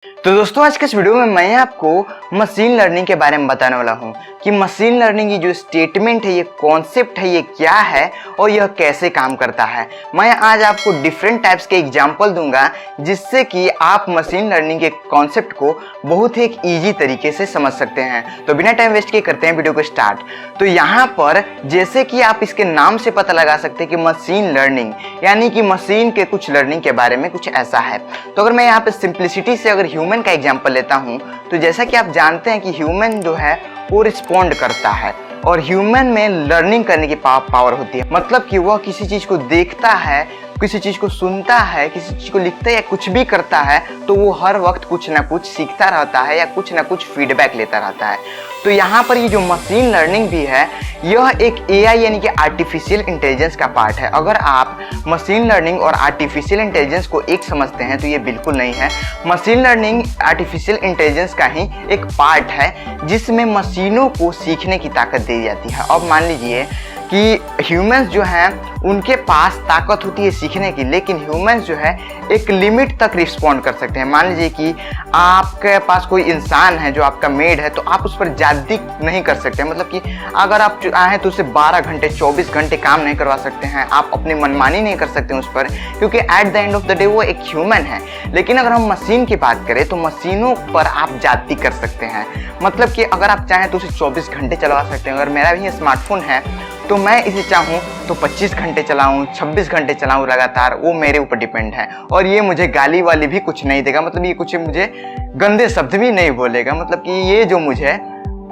तो दोस्तों आज के इस वीडियो में मैं आपको मशीन लर्निंग के बारे में बताने वाला हूं कि मशीन लर्निंग की जो स्टेटमेंट है, ये कॉन्सेप्ट है, ये क्या है और यह कैसे काम करता है। मैं आज आपको डिफरेंट टाइप्स के एग्जांपल दूंगा जिससे कि आप मशीन लर्निंग के कॉन्सेप्ट को बहुत ही एक ईजी तरीके से समझ सकते हैं। तो बिना टाइम वेस्ट किए करते हैं वीडियो को स्टार्ट। तो यहाँ पर जैसे कि आप इसके नाम से पता लगा सकते हैं कि मशीन लर्निंग यानी कि मशीन के कुछ लर्निंग के बारे में कुछ ऐसा है। तो अगर मैं यहाँ पे सिंप्लिसिटी से अगर ह्यूमन का एग्जांपल लेता हूं तो जैसा कि आप जानते हैं कि ह्यूमन जो है वो रिस्पॉन्ड करता है और ह्यूमन में लर्निंग करने की पावर होती है। मतलब कि वह किसी चीज को देखता है, किसी चीज को सुनता है, किसी चीज को लिखता है या कुछ भी करता है तो वो हर वक्त कुछ ना कुछ सीखता रहता है या कुछ ना कुछ फीडबैक लेता रहता है। तो यहाँ पर ये जो मशीन लर्निंग भी है यह एक एआई यानी कि आर्टिफिशियल इंटेलिजेंस का पार्ट है। अगर आप मशीन लर्निंग और आर्टिफिशियल इंटेलिजेंस को एक समझते हैं तो ये बिल्कुल नहीं है। मशीन लर्निंग आर्टिफिशियल इंटेलिजेंस का ही एक पार्ट है जिसमें मशीनों को सीखने की ताकत दी जाती है। अब मान लीजिए कि ह्यूमंस जो हैं उनके पास ताकत होती है सीखने की, लेकिन ह्यूमंस जो है एक लिमिट तक रिस्पॉन्ड कर सकते हैं। मान लीजिए कि आपके पास कोई इंसान है जो आपका मेड है तो आप उस पर ज्यादती नहीं कर सकते। मतलब कि अगर आप चाहें तो उसे 12 घंटे 24 घंटे काम नहीं करवा सकते हैं, आप अपनी मनमानी नहीं कर सकते उस पर, क्योंकि at the end of the day वो एक ह्यूमन है। लेकिन अगर हम मशीन की बात करें तो मशीनों पर आप ज्यादती कर सकते हैं। मतलब कि अगर आप चाहें तो उसे 24 घंटे चलवा सकते हैं। अगर मेरा भी स्मार्टफोन है तो मैं इसे चाहूँ तो 25 घंटे चलाऊँ, 26 घंटे चलाऊँ लगातार, वो मेरे ऊपर डिपेंड है। और ये मुझे गाली वाली भी कुछ नहीं देगा, मतलब ये कुछ मुझे गंदे शब्द भी नहीं बोलेगा। मतलब कि ये जो मुझे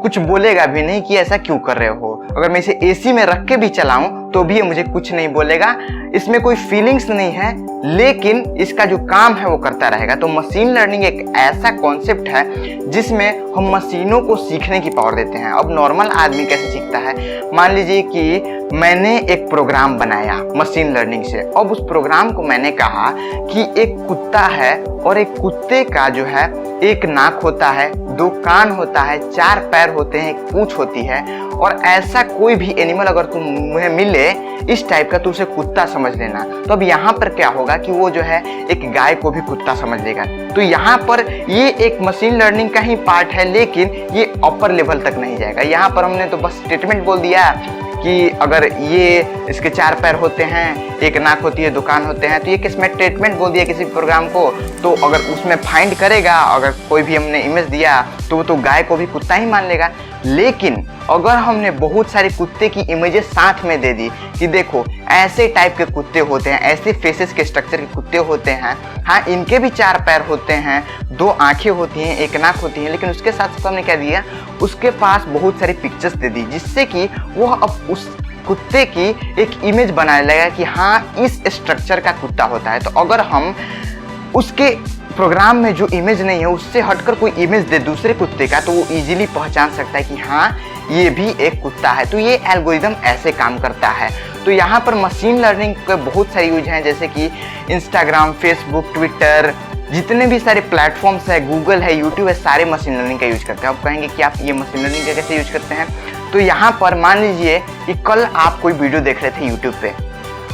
कुछ बोलेगा भी नहीं कि ऐसा क्यों कर रहे हो। अगर मैं इसे एसी में रख के भी चलाऊं तो भी ये मुझे कुछ नहीं बोलेगा। इसमें कोई फीलिंग्स नहीं है, लेकिन इसका जो काम है वो करता रहेगा। तो मशीन लर्निंग एक ऐसा कॉन्सेप्ट है जिसमें हम मशीनों को सीखने की पावर देते हैं। अब नॉर्मल आदमी कैसे सीखता है, मान लीजिए कि मैंने एक प्रोग्राम बनाया मशीन लर्निंग से। अब उस प्रोग्राम को मैंने कहा कि एक कुत्ता है और एक कुत्ते का जो है एक नाक होता है, 2 कान होता है, 4 पैर होते हैं, एक पूंछ होती है, और ऐसा कोई भी एनिमल अगर तुम्हें मिले इस टाइप का तो उसे कुत्ता समझ लेना। तो अब यहाँ पर क्या होगा कि वो जो है एक गाय को भी कुत्ता समझ लेगा। तो यहाँ पर ये एक मशीन लर्निंग का ही पार्ट है, लेकिन ये अपर लेवल तक नहीं जाएगा। यहाँ पर हमने तो बस स्टेटमेंट बोल दिया कि अगर ये इसके 4 पैर होते हैं, एक नाक होती है, 2 कान होते हैं, तो ये किसमें स्टेटमेंट बोल दिया किसी प्रोग्राम को, तो अगर उसमें फाइंड करेगा, अगर कोई भी हमने इमेज दिया तो वो तो गाय को भी कुत्ता ही मान लेगा। लेकिन अगर हमने बहुत सारे कुत्ते की इमेजेस साथ में दे दी कि देखो ऐसे टाइप के कुत्ते होते हैं, ऐसे फेसेस के स्ट्रक्चर के कुत्ते होते हैं, हाँ इनके भी 4 पैर होते हैं, 2 आंखें होती हैं, एक नाक होती है, लेकिन उसके साथ हमने क्या दिया, उसके पास बहुत सारी पिक्चर्स दे दी जिससे कि वो अब उस कुत्ते की एक इमेज बनाने लगा कि हाँ इस स्ट्रक्चर का कुत्ता होता है। तो अगर हम उसके प्रोग्राम में जो इमेज नहीं है उससे हटकर कोई इमेज दे दूसरे कुत्ते का तो वो इजीली पहचान सकता है कि हाँ ये भी एक कुत्ता है। तो ये एल्गोरिदम ऐसे काम करता है। तो यहाँ पर मशीन लर्निंग के बहुत सारे यूज हैं, जैसे कि इंस्टाग्राम, फेसबुक, ट्विटर, जितने भी सारे प्लेटफॉर्म्स है, गूगल है, यूट्यूब है, सारे मशीन लर्निंग का यूज करते हैं। आप कहेंगे कि आप ये मशीन लर्निंग का कैसे यूज करते हैं, तो यहाँ पर मान लीजिए कि कल आप कोई वीडियो देख रहे थे यूट्यूब पे,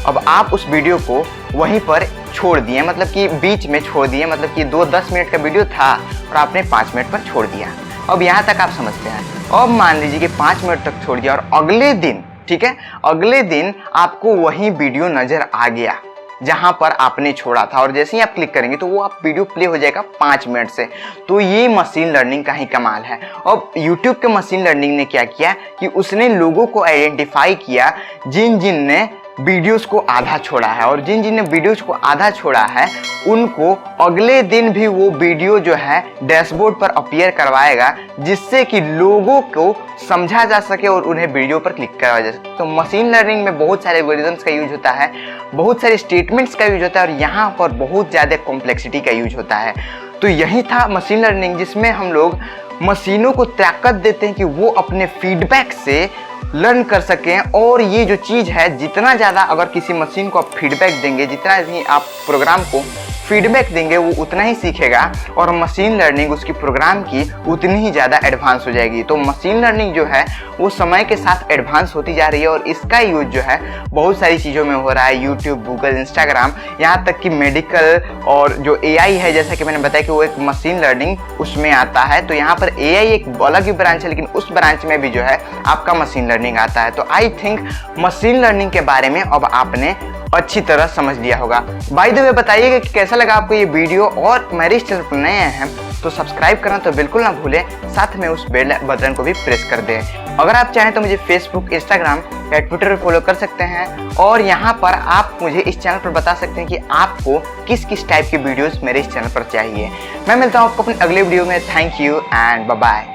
अब आप उस वीडियो को वहीं पर छोड़ दिए, मतलब कि बीच में छोड़ दिए, मतलब कि 10 मिनट का वीडियो था और आपने 5 मिनट पर छोड़ दिया। अब यहाँ तक आप समझते हैं। अब मान लीजिए कि 5 मिनट तक छोड़ दिया और अगले दिन, ठीक है, अगले दिन आपको वही वीडियो नजर आ गया जहां पर आपने छोड़ा था, और जैसे ही आप क्लिक करेंगे तो वो आप वीडियो प्ले हो जाएगा 5 मिनट से। तो ये मशीन लर्निंग का ही कमाल है। अब YouTube के मशीन लर्निंग ने क्या किया कि उसने लोगों को आइडेंटिफाई किया जिन जिन ने वीडियोस को आधा छोड़ा है, और जिन जिन ने वीडियोस को आधा छोड़ा है उनको अगले दिन भी वो वीडियो जो है डैशबोर्ड पर अपीयर करवाएगा जिससे कि लोगों को समझा जा सके और उन्हें वीडियो पर क्लिक करवाया जा सके। तो मशीन लर्निंग में बहुत सारे एल्गोरिथम्स का यूज होता है, बहुत सारे स्टेटमेंट्स का यूज होता है, और यहाँ पर बहुत ज़्यादा कॉम्प्लेक्सिटी का यूज होता है। तो यही था मशीन लर्निंग, जिसमें हम लोग मशीनों को ताकत देते हैं कि वो अपने फीडबैक से लर्न कर सकें। और ये जो चीज़ है, जितना ज़्यादा अगर किसी मशीन को आप फीडबैक देंगे, जितना ही आप प्रोग्राम को फीडबैक देंगे वो उतना ही सीखेगा और मशीन लर्निंग उसकी प्रोग्राम की उतनी ही ज़्यादा एडवांस हो जाएगी। तो मशीन लर्निंग जो है वो समय के साथ एडवांस होती जा रही है और इसका यूज जो है बहुत सारी चीज़ों में हो रहा है, यूट्यूब, गूगल, इंस्टाग्राम, यहाँ तक कि मेडिकल और जो AI है, जैसा कि मैंने बताया कि वो एक मशीन लर्निंग उसमें आता है। तो यहाँ पर AI एक अलग ही ब्रांच है, लेकिन उस ब्रांच में भी जो है आपका मशीन लर्निंग आता है। तो आई थिंक मशीन लर्निंग के बारे में अब आपने अच्छी तरह समझ लिया होगा। बाय द वे बताइएगा कि कैसा लगा आपको ये वीडियो, और मेरे इस चैनल पर नए हैं तो सब्सक्राइब करना तो बिल्कुल ना भूलें, साथ में उस बेल बटन को भी प्रेस कर दें। अगर आप चाहें तो मुझे फेसबुक, इंस्टाग्राम या ट्विटर पर फॉलो कर सकते हैं और यहाँ पर आप मुझे इस चैनल पर बता सकते हैं कि आपको किस किस टाइप की वीडियोस मेरे इस चैनल पर चाहिए। मैं मिलता हूँ आपको अपने अगले वीडियो में। Thank you and bye bye.